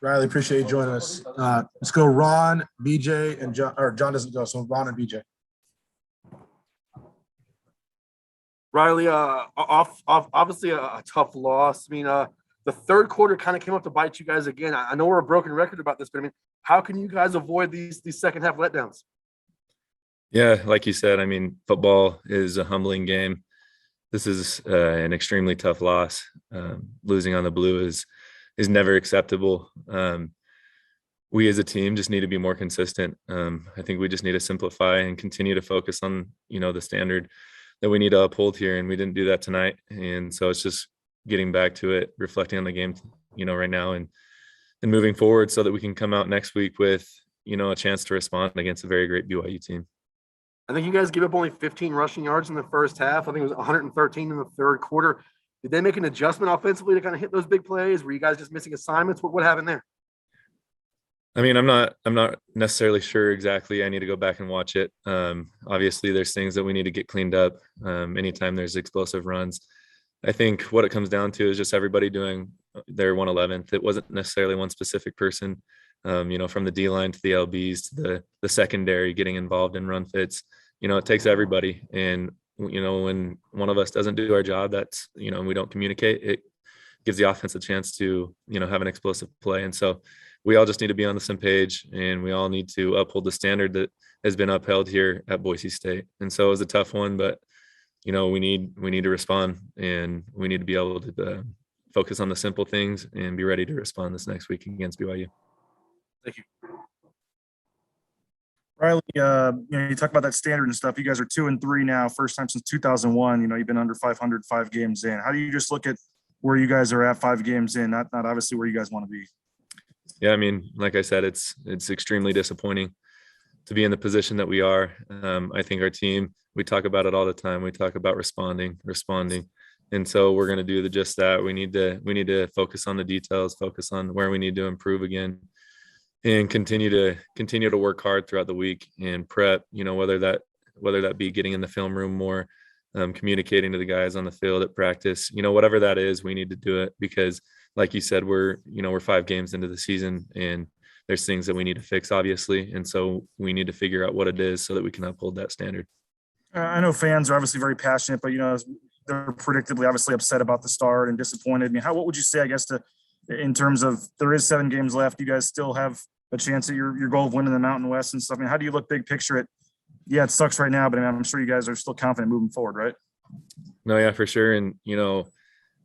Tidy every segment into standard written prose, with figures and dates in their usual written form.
Riley, appreciate you joining us. Let's go Ron, BJ, and John, or John doesn't go, so Ron and BJ. Riley, obviously a tough loss. I mean, the third quarter kind of came up to bite you guys again. I know we're a broken record about this, but I mean, how can you guys avoid these second half letdowns? Yeah, like you said, I mean, football is a humbling game. This is an extremely tough loss. Losing on the blue is never acceptable. We as a team just need to be more consistent. I think we just need to simplify and continue to focus on, the standard that we need to uphold here. And we didn't do that tonight. And so it's just getting back to it, reflecting on the game, right now and moving forward so that we can come out next week with, a chance to respond against a very great BYU team. I think you guys gave up only 15 rushing yards in the first half. I think it was 113 in the third quarter. Did they make an adjustment offensively to kind of hit those big plays? Were you guys just missing assignments? What happened there? I mean, I'm not necessarily sure exactly. I need to go back and watch it. Obviously, there's things that we need to get cleaned up. Anytime there's explosive runs, I think what it comes down to is just everybody doing their 111th. It wasn't necessarily one specific person. From the D line to the LBs to the secondary, getting involved in run fits. It takes everybody. And when one of us doesn't do our job, that's we don't communicate. It gives the offense a chance to have an explosive play. And so we all just need to be on the same page, and we all need to uphold the standard that has been upheld here at Boise State. And so it was a tough one, but we need to respond, and we need to be able to focus on the simple things and be ready to respond this next week against BYU. Thank you. Riley, you talk about that standard and stuff. You guys are 2-3 now, first time since 2001. You've been under 500 5 games in. How do you just look at where you guys are at 5 games in? Not obviously where you guys want to be. Yeah, I mean, like I said, it's extremely disappointing to be in the position that we are. I think our team, we talk about it all the time. We talk about responding, and so we're going to do just that. We need to focus on the details, focus on where we need to improve again, and continue to work hard throughout the week and prep. Whether that be getting in the film room more, communicating to the guys on the field at practice. Whatever that is, we need to do it because, like you said, we're 5 games into the season and there's things that we need to fix, obviously. And so we need to figure out what it is so that we can uphold that standard. I know fans are obviously very passionate, but, they're predictably obviously upset about the start and disappointed. I mean, what would you say, I guess, in terms of there is 7 games left, you guys still have a chance at your goal of winning the Mountain West and stuff? I mean, how do you look big picture at, yeah, it sucks right now, but I'm sure you guys are still confident moving forward, right? No, yeah, for sure. And,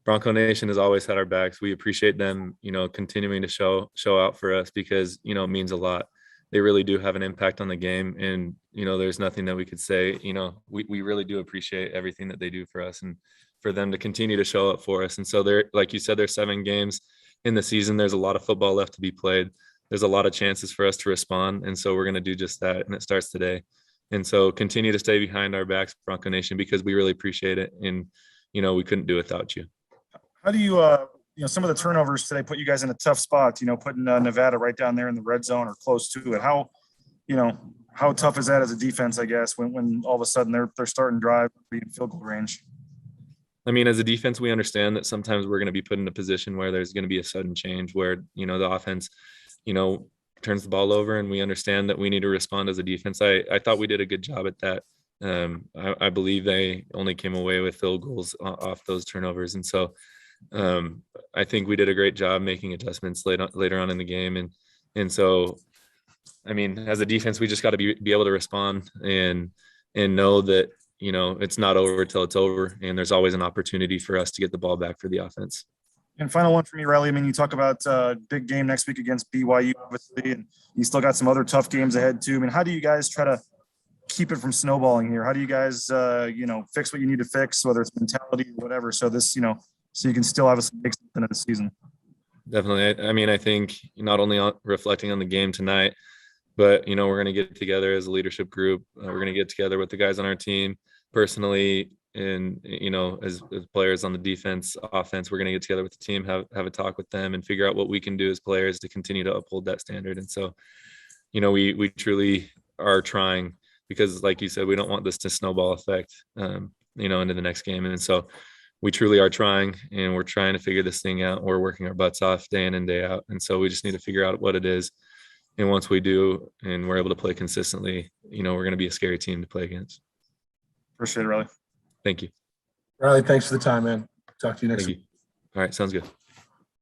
Bronco Nation has always had our backs. We appreciate them, continuing to show out for us because, it means a lot. They really do have an impact on the game. And, there's nothing that we could say, we really do appreciate everything that they do for us and for them to continue to show up for us. And so they're, like you said, there's 7 games in the season. There's a lot of football left to be played. There's a lot of chances for us to respond. And so we're going to do just that. And it starts today. And so continue to stay behind our backs, Bronco Nation, because we really appreciate it. And, we couldn't do it without you. How do you, some of the turnovers today put you guys in a tough spot, putting Nevada right down there in the red zone or close to it. How tough is that as a defense, I guess, when all of a sudden they're starting to drive in field goal range? I mean, as a defense, we understand that sometimes we're going to be put in a position where there's going to be a sudden change where, the offense, turns the ball over, and we understand that we need to respond as a defense. I thought we did a good job at that. I believe they only came away with field goals off those turnovers. And so I think we did a great job making adjustments later on in the game. And so, I mean, as a defense, we just got to be able to respond and know that, it's not over till it's over. And there's always an opportunity for us to get the ball back for the offense. And final one for me, Riley. I mean, you talk about big game next week against BYU, obviously, and you still got some other tough games ahead too. I mean, how do you guys try to keep it from snowballing here? How do you guys, fix what you need to fix, whether it's mentality or whatever, so this, so you can still obviously make something of the season? Definitely. I mean, I think not only reflecting on the game tonight, but, we're going to get together as a leadership group. We're going to get together with the guys on our team personally. And, as players on the defense, offense, we're going to get together with the team, have a talk with them and figure out what we can do as players to continue to uphold that standard. And so, we truly are trying because, like you said, we don't want this to snowball effect, into the next game. And so we truly are trying, and we're trying to figure this thing out. We're working our butts off day in and day out. And so we just need to figure out what it is. And once we do, and we're able to play consistently, we're going to be a scary team to play against. Appreciate it, Riley. Thank you. Riley, thanks for the time, man. Talk to you next Thank week. you. All right. Sounds good.